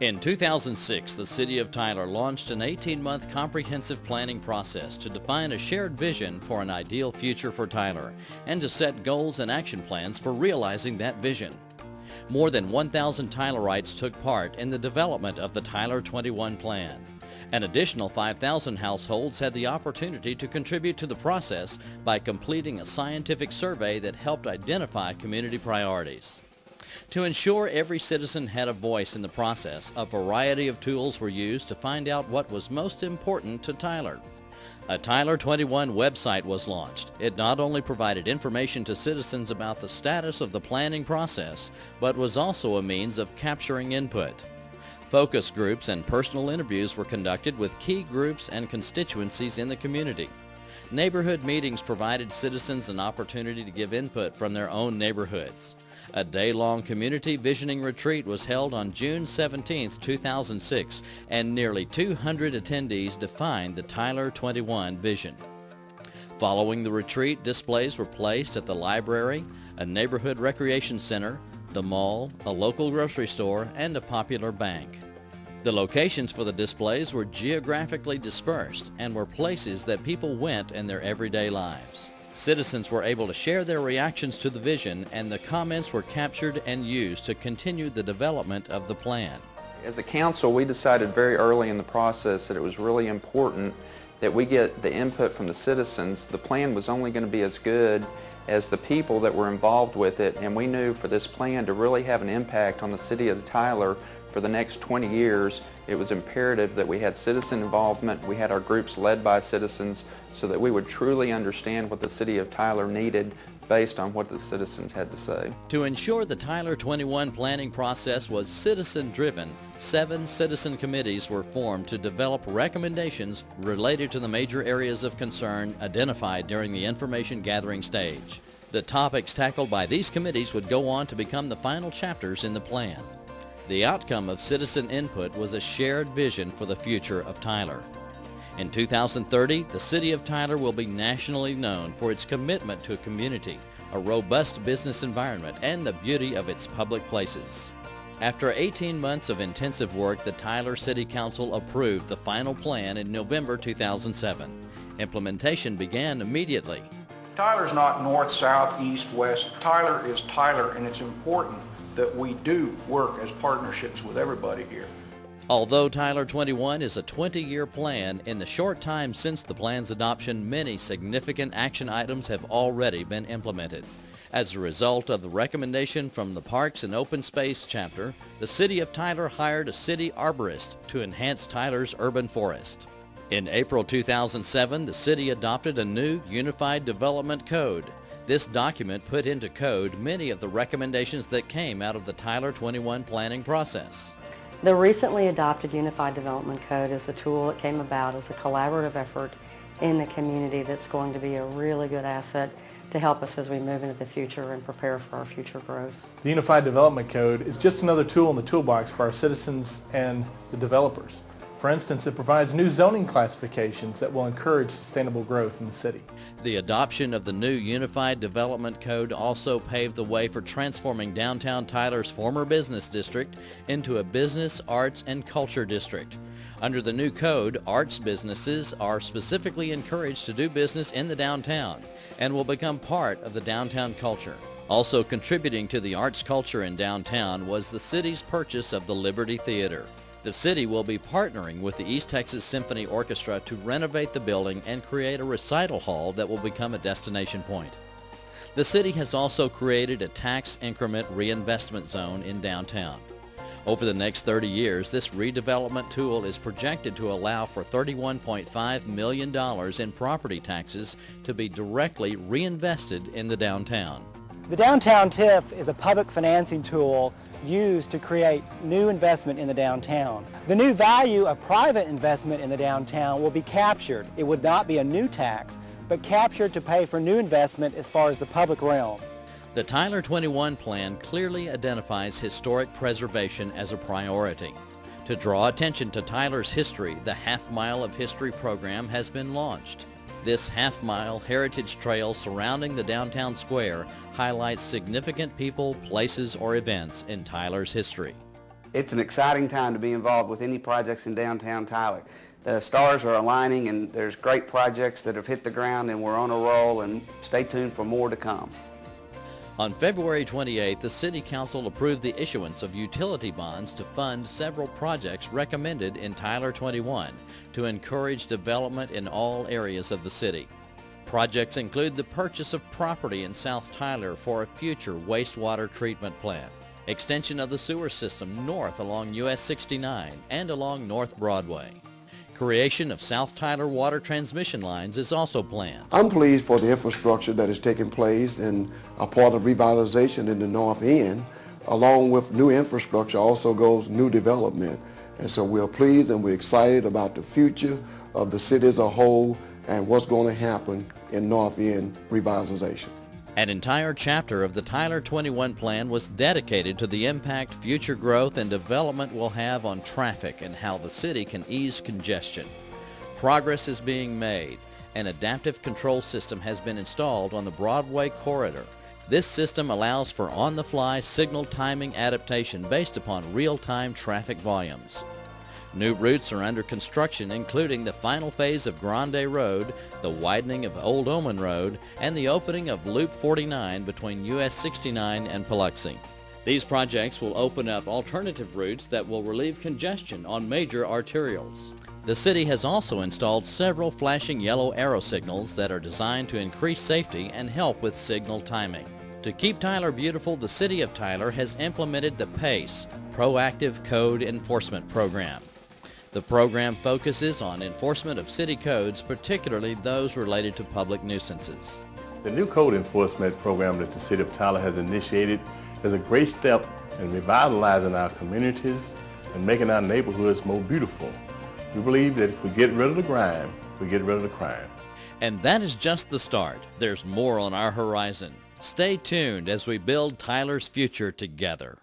In 2006, the City of Tyler launched an 18-month comprehensive planning process to define a shared vision for an ideal future for Tyler and to set goals and action plans for realizing that vision. More than 1,000 Tylerites took part in the development of the Tyler 21 plan. An additional 5,000 households had the opportunity to contribute to the process by completing a scientific survey that helped identify community priorities. To ensure every citizen had a voice in the process, a variety of tools were used to find out what was most important to Tyler. A Tyler 21 website was launched. It not only provided information to citizens about the status of the planning process, but was also a means of capturing input. Focus groups and personal interviews were conducted with key groups and constituencies in the community. Neighborhood meetings provided citizens an opportunity to give input from their own neighborhoods. A day-long community visioning retreat was held on June 17, 2006, and nearly 200 attendees defined the Tyler 21 vision. Following the retreat, displays were placed at the library, a neighborhood recreation center, the mall, a local grocery store, and a popular bank. The locations for the displays were geographically dispersed and were places that people went in their everyday lives. Citizens were able to share their reactions to the vision, and the comments were captured and used to continue the development of the plan. As a council, we decided very early in the process that it was really important that we get the input from the citizens. The plan was only going to be as good as the people that were involved with it, and we knew for this plan to really have an impact on the city of Tyler for the next 20 years, it was imperative that we had citizen involvement, we had our groups led by citizens, so that we would truly understand what the city of Tyler needed based on what the citizens had to say. To ensure the Tyler 21 planning process was citizen-driven, 7 citizen committees were formed to develop recommendations related to the major areas of concern identified during the information gathering stage. The topics tackled by these committees would go on to become the final chapters in the plan. The outcome of citizen input was a shared vision for the future of Tyler. In 2030, the City of Tyler will be nationally known for its commitment to a community, a robust business environment, and the beauty of its public places. After 18 months of intensive work, the Tyler City Council approved the final plan in November 2007. Implementation began immediately. Tyler's not north, south, east, west. Tyler is Tyler, and it's important that we do work as partnerships with everybody here. Although Tyler 21 is a 20-year plan, in the short time since the plan's adoption, many significant action items have already been implemented. As a result of the recommendation from the Parks and Open Space chapter, the City of Tyler hired a city arborist to enhance Tyler's urban forest. In April 2007, the city adopted a new Unified Development Code. This document put into code many of the recommendations that came out of the Tyler 21 planning process. The recently adopted Unified Development Code is a tool that came about as a collaborative effort in the community that's going to be a really good asset to help us as we move into the future and prepare for our future growth. The Unified Development Code is just another tool in the toolbox for our citizens and the developers. For instance, it provides new zoning classifications that will encourage sustainable growth in the city. The adoption of the new Unified Development Code also paved the way for transforming downtown Tyler's former business district into a business, arts, and culture district. Under the new code, arts businesses are specifically encouraged to do business in the downtown and will become part of the downtown culture. Also contributing to the arts culture in downtown was the city's purchase of the Liberty Theater. The city will be partnering with the East Texas Symphony Orchestra to renovate the building and create a recital hall that will become a destination point. The city has also created a tax increment reinvestment zone in downtown. Over the next 30 years, this redevelopment tool is projected to allow for $31.5 million in property taxes to be directly reinvested in the downtown. The Downtown TIF is a public financing tool used to create new investment in the downtown. The new value of private investment in the downtown will be captured. It would not be a new tax, but captured to pay for new investment as far as the public realm. The Tyler 21 plan clearly identifies historic preservation as a priority. To draw attention to Tyler's history, the Half Mile of History program has been launched. This half-mile heritage trail surrounding the downtown square highlights significant people, places, or events in Tyler's history. It's an exciting time to be involved with any projects in downtown Tyler. The stars are aligning and there's great projects that have hit the ground and we're on a roll, and stay tuned for more to come. On February 28th, the City Council approved the issuance of utility bonds to fund several projects recommended in Tyler 21 to encourage development in all areas of the city. Projects include the purchase of property in South Tyler for a future wastewater treatment plant, extension of the sewer system north along US 69 and along North Broadway. Creation of South Tyler water transmission lines is also planned. I'm pleased for the infrastructure that is taking place and a part of revitalization in the North End. Along with new infrastructure also goes new development. And so we're pleased and we're excited about the future of the city as a whole and what's going to happen in North End revitalization. An entire chapter of the Tyler 21 plan was dedicated to the impact future growth and development will have on traffic and how the city can ease congestion. Progress is being made. An adaptive control system has been installed on the Broadway corridor. This system allows for on-the-fly signal timing adaptation based upon real-time traffic volumes. New routes are under construction, including the final phase of Grande Road, the widening of Old Omen Road, and the opening of Loop 49 between US 69 and Biloxi. These projects will open up alternative routes that will relieve congestion on major arterials. The city has also installed several flashing yellow arrow signals that are designed to increase safety and help with signal timing. To keep Tyler beautiful, the City of Tyler has implemented the PACE, Proactive Code Enforcement Program. The program focuses on enforcement of city codes, particularly those related to public nuisances. The new code enforcement program that the City of Tyler has initiated is a great step in revitalizing our communities and making our neighborhoods more beautiful. We believe that if we get rid of the grime, we get rid of the crime. And that is just the start. There's more on our horizon. Stay tuned as we build Tyler's future together.